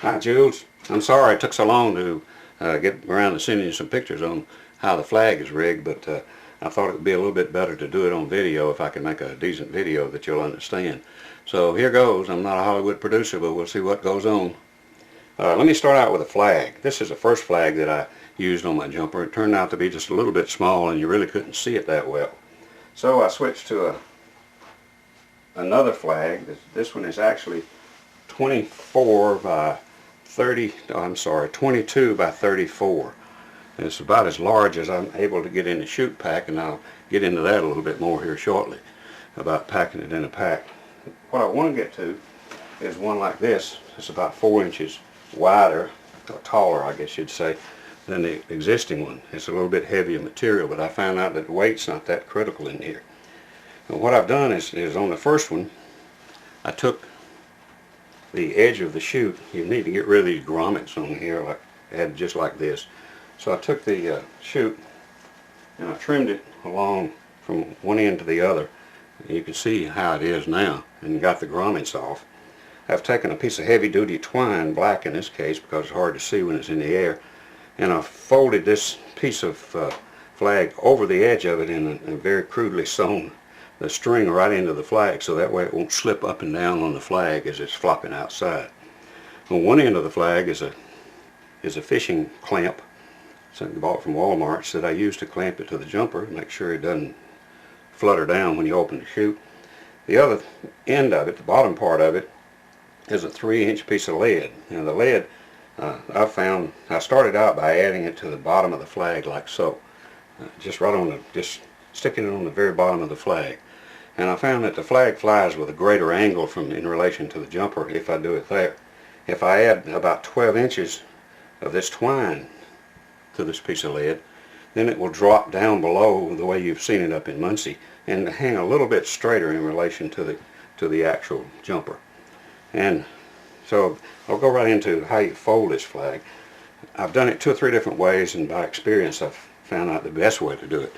Hi, Jules. I'm sorry it took so long to get around to sending you some pictures on how the flag is rigged, but I thought it would be a little bit better to do it on video if I can make a decent video that you'll understand. So here goes. I'm not a Hollywood producer, but we'll see what goes on. Let me start out with a flag. This is the first flag that I used on my jumper. It turned out to be just a little bit small and you really couldn't see it that well. So I switched to another flag. This one is actually 24 by 30, oh, I'm sorry, 22 by 34. And it's about as large as I'm able to get in the chute pack, and I'll get into that a little bit more here shortly about packing it in a pack. What I want to get to is one like this. It's about 4 inches wider, or taller I guess you'd say, than the existing one. It's a little bit heavier material, but I found out that the weight's not that critical in here. And what I've done is on the first one, I took the edge of the chute. You need to get rid of these grommets on here, like just like this. So I took the chute and I trimmed it along from one end to the other. And you can see how it is now, and got the grommets off. I've taken a piece of heavy-duty twine, black in this case because it's hard to see when it's in the air, and I've folded this piece of flag over the edge of it and very crudely sewn the string right into the flag, so that way it won't slip up and down on the flag as it's flopping outside. On one end of the flag is a fishing clamp, something I bought from Walmart, that I use to clamp it to the jumper and make sure it doesn't flutter down when you open the chute. The other end of it, the bottom part of it, is a 3-inch piece of lead. Now the lead, I started out by adding it to the bottom of the flag like so, just sticking it on the very bottom of the flag. And I found that the flag flies with a greater angle in relation to the jumper if I do it there. If I add about 12 inches of this twine to this piece of lead, then it will drop down below the way you've seen it up in Muncie and hang a little bit straighter in relation to the actual jumper. And so I'll go right into how you fold this flag. I've done it 2 or 3 different ways, and by experience I've found out the best way to do it.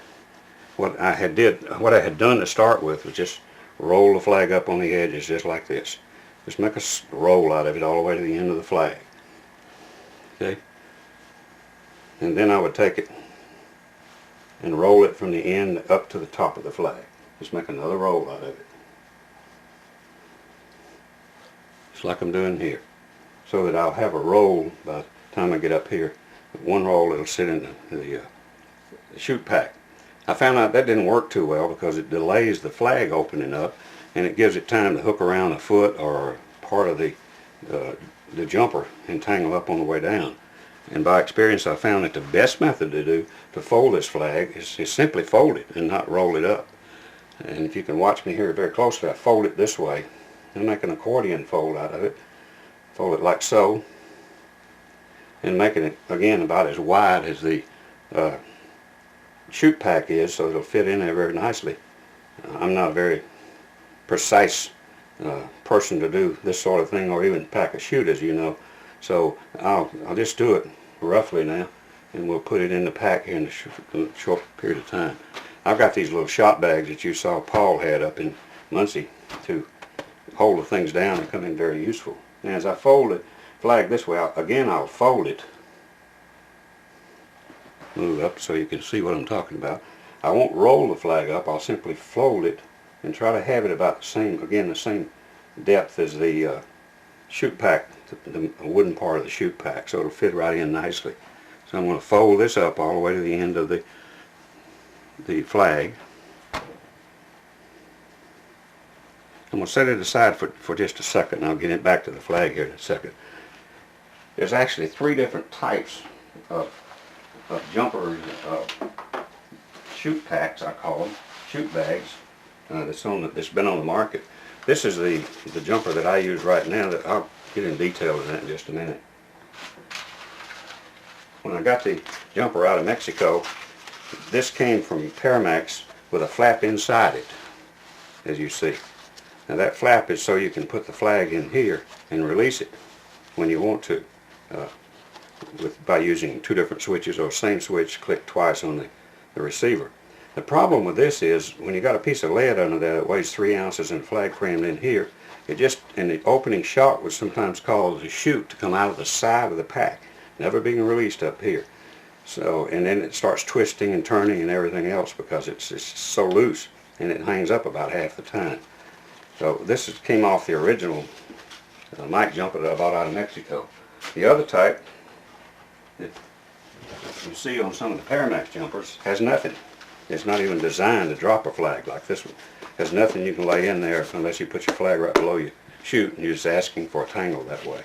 What I had done to start with was just roll the flag up on the edges just like this. Just make a roll out of it all the way to the end of the flag. Okay? And then I would take it and roll it from the end up to the top of the flag. Just make another roll out of it. Just like I'm doing here. So that I'll have a roll by the time I get up here. One roll it'll sit in the chute pack. I found out that didn't work too well because it delays the flag opening up, and it gives it time to hook around a foot or part of the jumper and tangle up on the way down. And by experience I found that the best method to fold this flag is simply fold it and not roll it up. And if you can watch me here very closely, I fold it this way and make an accordion fold out of it. Fold it like so, and making it again about as wide as the chute pack is, so it'll fit in there very nicely. I'm not a very precise person to do this sort of thing, or even pack a chute, as you know. So I'll just do it roughly now, and we'll put it in the pack here in a short period of time. I've got these little shot bags that you saw Paul had up in Muncie to hold the things down and come in very useful. And as I fold the flag this way, I'll fold it. Move up so you can see what I'm talking about. I won't roll the flag up. I'll simply fold it and try to have it about the same depth as the chute pack, the wooden part of the chute pack, so it'll fit right in nicely. So I'm going to fold this up all the way to the end of the flag. I'm going to set it aside for just a second, and I'll get it back to the flag here in a second. There's actually 3 different types of jumper chute packs, I call them, chute bags, that's been on the market. This is the jumper that I use right now. That I'll get in detail in that in just a minute. When I got the jumper out of Mexico, this came from Paramax with a flap inside it, as you see. Now that flap is so you can put the flag in here and release it when you want to, by using 2 different switches, or same switch, click twice on the receiver. The problem with this is when you got a piece of lead under there that weighs 3 ounces and flag crammed in here, it just, in the opening shot, would sometimes cause the chute to come out of the side of the pack, never being released up here. So, and then it starts twisting and turning and everything else because it's so loose, and it hangs up about half the time. So this came off the original mic jumper that I bought out of Mexico. The other type that you see on some of the Paramax jumpers has nothing. It's not even designed to drop a flag like this one. There's nothing you can lay in there unless you put your flag right below your chute, and you're just asking for a tangle that way.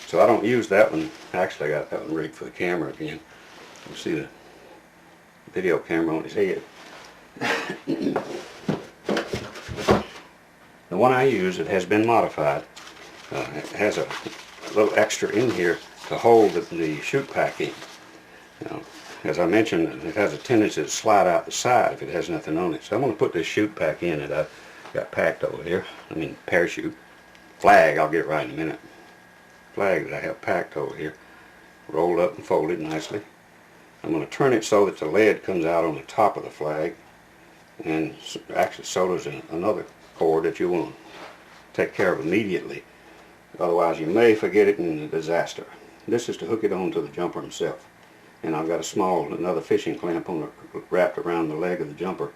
So I don't use that one. Actually, I got that one rigged for the camera again. You see the video camera on his head. The one I use, it has been modified. It has a little extra in here to hold the chute pack in. Now, as I mentioned, it has a tendency to slide out the side if it has nothing on it. So I'm going to put this chute pack in that I've got packed over here. I mean parachute. Flag, I'll get right in a minute. Flag that I have packed over here. Rolled up and folded nicely. I'm going to turn it so that the lead comes out on the top of the flag. And actually so does another cord that you want to take care of immediately. Otherwise you may forget it in a disaster. This is to hook it onto the jumper himself. And I've got another fishing clamp wrapped around the leg of the jumper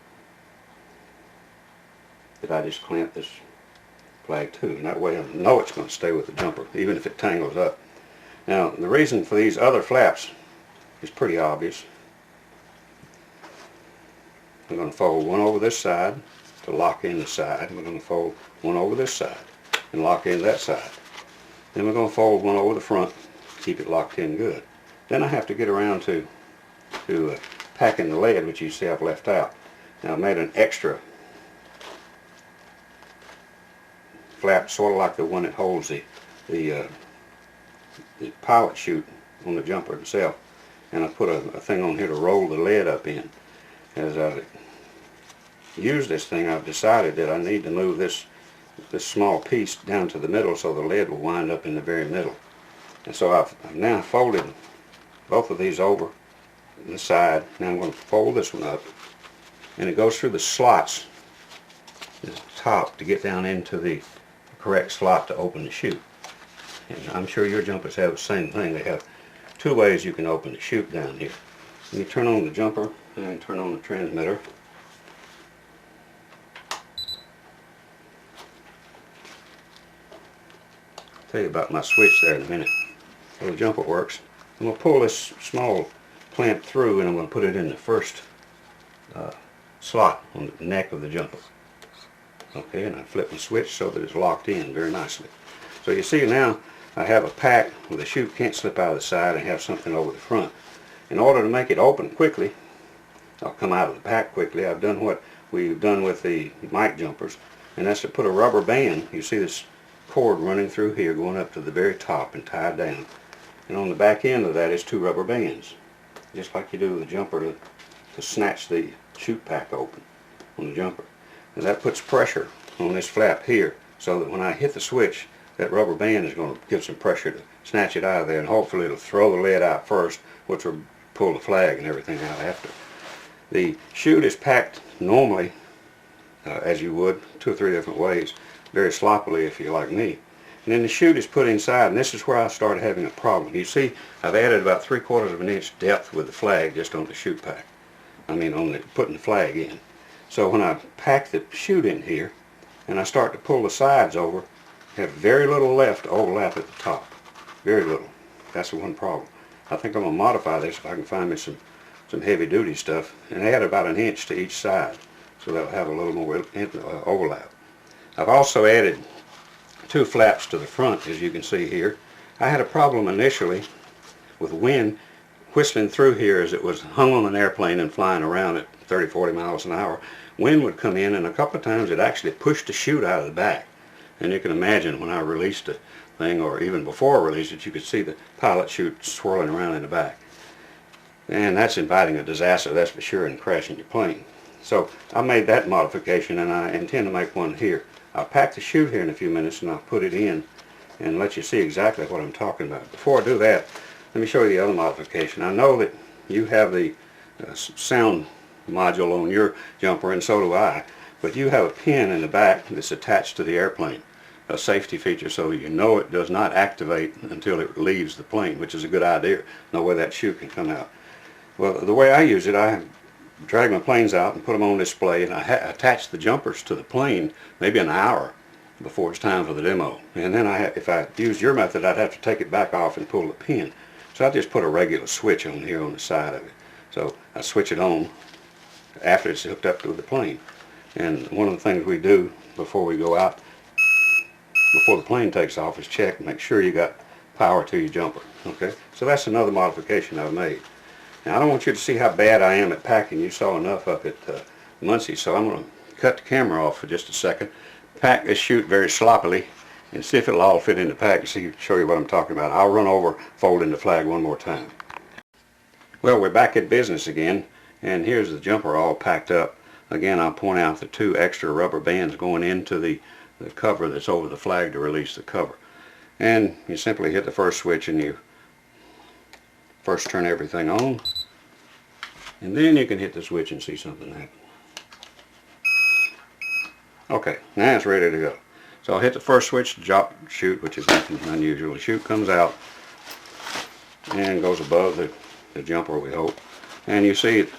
that I just clamp this flag to. And that way I know it's going to stay with the jumper, even if it tangles up. Now the reason for these other flaps is pretty obvious. We're going to fold one over this side to lock in the side. We're going to fold one over this side and lock in that side. Then we're going to fold one over the front to keep it locked in good. Then I have to get around to packing the lead, which you see I've left out. Now I made an extra flap, sort of like the one that holds the pilot chute on the jumper itself. And I put a thing on here to roll the lead up in. As I use this thing, I've decided that I need to move this small piece down to the middle so the lead will wind up in the very middle. And so I've now folded both of these over the side. Now I'm going to fold this one up, and it goes through the slots at the top to get down into the correct slot to open the chute. And I'm sure your jumpers have the same thing. They have two ways you can open the chute down here. You turn on the jumper and turn on the transmitter. I'll tell you about my switch there in a minute. So the jumper works. I'm going to pull this small clamp through, and I'm going to put it in the first slot on the neck of the jumper. Okay, and I flip my switch so that it's locked in very nicely. So you see now I have a pack where the chute can't slip out of the side and have something over the front. In order to make it open quickly, I'll come out of the pack quickly, I've done what we've done with the mic jumpers, and that's to put a rubber band. You see this cord running through here going up to the very top and tied down. And on the back end of that is two rubber bands, just like you do with a jumper to snatch the chute pack open on the jumper. And that puts pressure on this flap here so that when I hit the switch, that rubber band is going to give some pressure to snatch it out of there, and hopefully it'll throw the lead out first, which will pull the flag and everything out after. The chute is packed normally, as you would, 2 or 3 different ways, very sloppily if you're like me. And then the chute is put inside, and this is where I started having a problem. You see, I've added about 3/4 of an inch depth with the flag just on the chute pack. I mean, on putting the flag in. So when I pack the chute in here, and I start to pull the sides over, I have very little left to overlap at the top. Very little. That's the one problem. I think I'm going to modify this if I can find me some heavy duty stuff, and add about 1 inch to each side, so that'll have a little more overlap. I've also added 2 flaps to the front, as you can see here. I had a problem initially with wind whistling through here as it was hung on an airplane and flying around at 30-40 miles an hour. Wind would come in, and a couple of times it actually pushed the chute out of the back. And you can imagine when I released the thing, or even before I released it, you could see the pilot chute swirling around in the back. And that's inviting a disaster, that's for sure, and crashing your plane. So I made that modification, and I intend to make one here. I'll pack the chute here in a few minutes, and I'll put it in and let you see exactly what I'm talking about. Before I do that, let me show you the other modification. I know that you have the sound module on your jumper, and so do I, but you have a pin in the back that's attached to the airplane. a safety feature so you know it does not activate until it leaves the plane, which is a good idea. No way that chute can come out. Well, the way I use it, I drag my planes out and put them on display, and I attach the jumpers to the plane maybe an hour before it's time for the demo. And then if I used your method, I'd have to take it back off and pull the pin. So I just put a regular switch on here on the side of it. So I switch it on after it's hooked up to the plane. And one of the things we do before we go out, before the plane takes off, is check and make sure you got power to your jumper. Okay, so that's another modification I've made. Now I don't want you to see how bad I am at packing. You saw enough up at Muncie, so I'm going to cut the camera off for just a second, pack this chute very sloppily, and see if it'll all fit in the pack and show you what I'm talking about. I'll run over folding the flag one more time. Well, we're back at business again, and here's the jumper all packed up. Again, I'll point out the 2 extra rubber bands going into the cover that's over the flag to release the cover. And you simply hit the first switch and you first turn everything on, and then you can hit the switch and see something happen. Okay, now it's ready to go. So I'll hit the first switch to drop the chute, which is nothing unusual. The chute comes out and goes above the jumper, we hope. And you see it,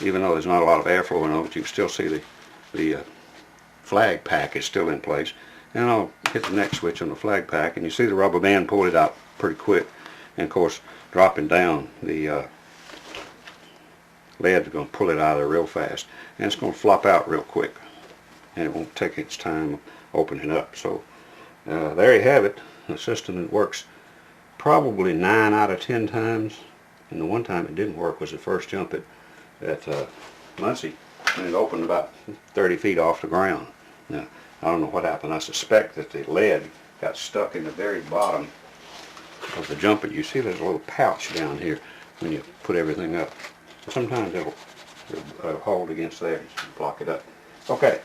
even though there's not a lot of airflow in it, you can still see the flag pack is still in place. And I'll hit the next switch on the flag pack, and you see the rubber band pull it out pretty quick. And of course, dropping down, the lead is going to pull it out of there real fast. And it's going to flop out real quick, and it won't take its time opening up. So there you have it, a system that works probably 9 out of 10 times. And the one time it didn't work was the first jump at Muncie, and it opened about 30 feet off the ground. Now, I don't know what happened. I suspect that the lead got stuck in the very bottom of the jumper. You see there's a little pouch down here when you put everything up. Sometimes it'll hold against there and block it up. Okay.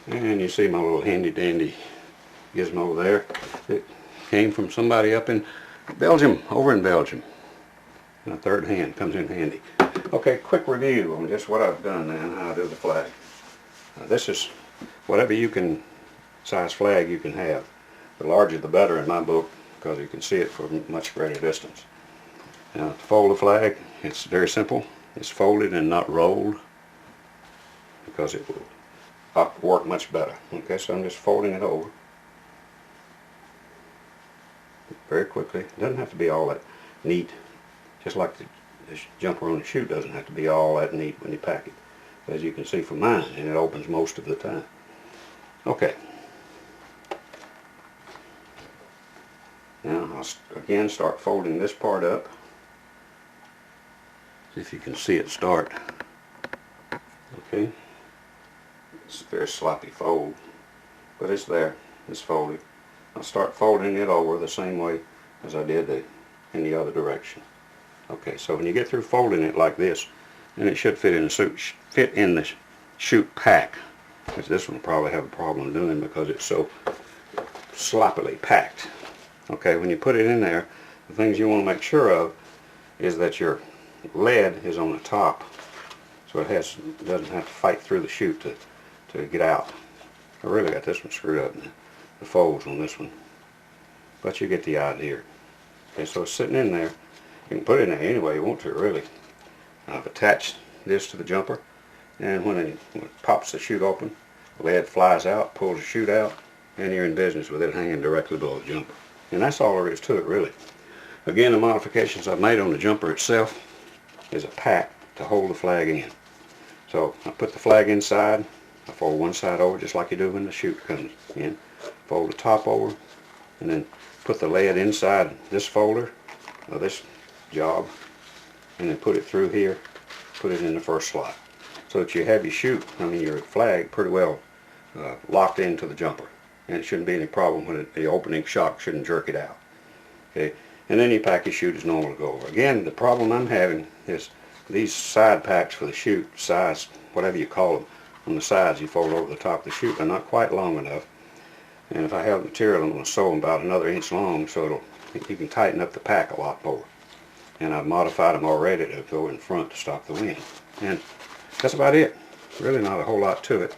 And you see my little handy dandy gizmo there. It came from somebody up in Belgium, over in Belgium. And a third hand comes in handy. Okay, quick review on just what I've done and how I do the flag. This is whatever size flag you can have. The larger the better in my book, because you can see it from much greater distance. Now to fold the flag, it's very simple. It's folded and not rolled, because it will work much better. Okay, so I'm just folding it over very quickly. It doesn't have to be all that neat, just like the jumper on the chute doesn't have to be all that neat when you pack it, as you can see from mine, and it opens most of the time. Okay, now I'll again start folding this part up. See if you can see it start. Okay, it's a very sloppy fold, but it's there, it's folded. I'll start folding it over the same way as I did in the other direction. Okay, so when you get through folding it like this, then it should fit in the chute pack, which this one will probably have a problem doing because it's so sloppily packed. Okay, when you put it in there, the things you want to make sure of is that your lead is on the top, so it doesn't have to fight through the chute to get out. I really got this one screwed up in the folds on this one, but you get the idea. Okay, so it's sitting in there. You can put it in there any way you want to, really. I've attached this to the jumper, and when it pops the chute open, the lead flies out, pulls the chute out, and you're in business with it hanging directly below the jumper. And that's all there is to it, really. Again, the modifications I've made on the jumper itself is a pack to hold the flag in. So I put the flag inside, I fold one side over just like you do when the chute comes in, fold the top over, and then put the lead inside this folder, or this job, and then put it through here, put it in the first slot, so that you have your chute, your flag, pretty well locked into the jumper, and it shouldn't be any problem when the opening shock shouldn't jerk it out. Okay, and then you pack your chute as normal to go over. Again, the problem I'm having is these side packs for the chute, size, whatever you call them, on the sides you fold over the top of the chute, they're not quite long enough. And if I have material, I'm going to sew them about another inch long, so you can tighten up the pack a lot more. And I've modified them already to go in front to stop the wind. And that's about it. Really not a whole lot to it.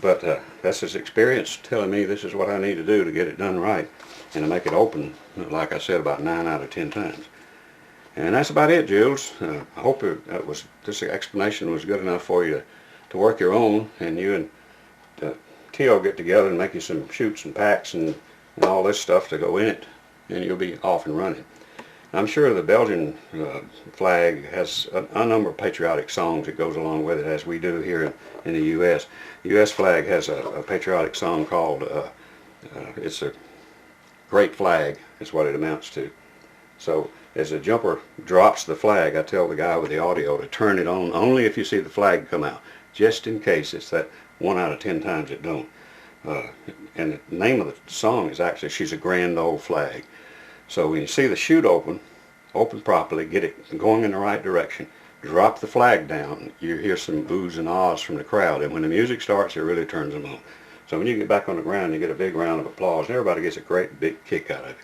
But that's his experience telling me this is what I need to do to get it done right and to make it open, like I said, about 9 out of 10 times. And that's about it, Jules. I hope this explanation was good enough for you to work your own, and you and Tio get together and make you some chutes and packs and all this stuff to go in it, and you'll be off and running. I'm sure the Belgian flag has a number of patriotic songs that goes along with it, as we do here in the U.S. The U.S. flag has a patriotic song called, it's a great flag, is what it amounts to. So as the jumper drops the flag, I tell the guy with the audio to turn it on only if you see the flag come out, just in case it's that 1 out of 10 times it don't. And the name of the song is actually She's a Grand Old Flag. So when you see the chute open properly, get it going in the right direction, drop the flag down, you hear some oohs and ahs from the crowd, and when the music starts, it really turns them on. So when you get back on the ground, you get a big round of applause, and everybody gets a great big kick out of it.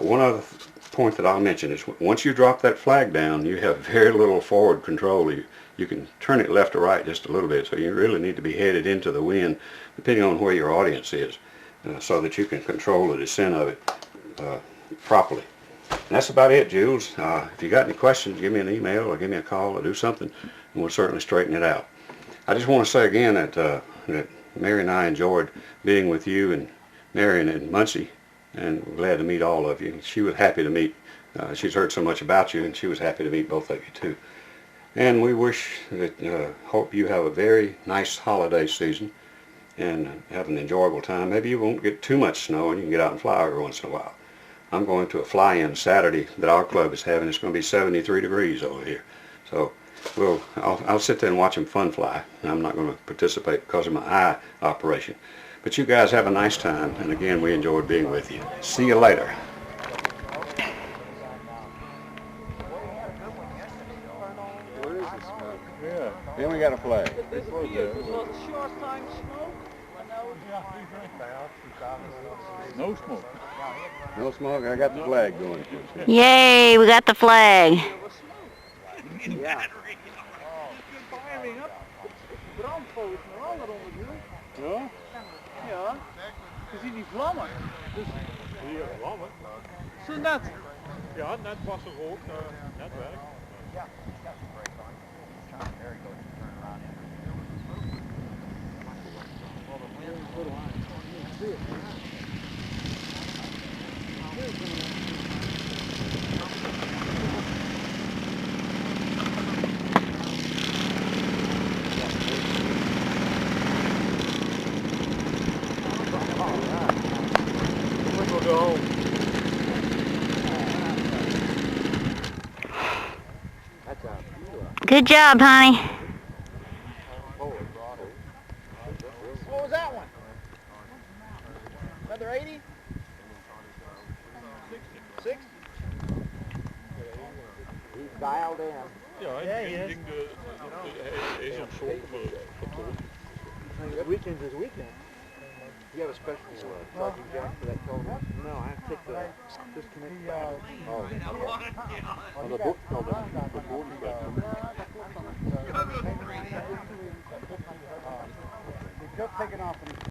One other point that I'll mention is once you drop that flag down, you have very little forward control. You can turn it left or right just a little bit, so you really need to be headed into the wind, depending on where your audience is, so that you can control the descent of it properly. And that's about it, Jules. If you got any questions, give me an email or give me a call or do something, and we'll certainly straighten it out. I just want to say again that Mary and I enjoyed being with you and Marion and Muncie, and we're glad to meet all of you. She was happy to meet. She's heard so much about you, and she was happy to meet both of you too. And we wish that, hope you have a very nice holiday season and have an enjoyable time. Maybe you won't get too much snow and you can get out and fly every once in a while. I'm going to a fly-in Saturday that our club is having. It's going to be 73 degrees over here. So I'll sit there and watch them fun fly. I'm not going to participate because of my eye operation. But you guys have a nice time, and again, we enjoyed being with you. See you later. Yeah, then we got a flag. This was a short time smoke. No smoke. No smoke, I got the flag going. Yay, we got the flag. Ja. Ja? Ja. Je ziet die vlammen. Dus Hier, vlammen. zo net. Ja, net was er rook, net werk. Good job, honey. What was that one? Another 80? 60? He's dialed in. Ja, ik denk hij is op zoek vertoond. The weekend's this weekend. You have a special charging jack for that total? No, I have to take the disconnect. Oh, the book told us before we got He just taken off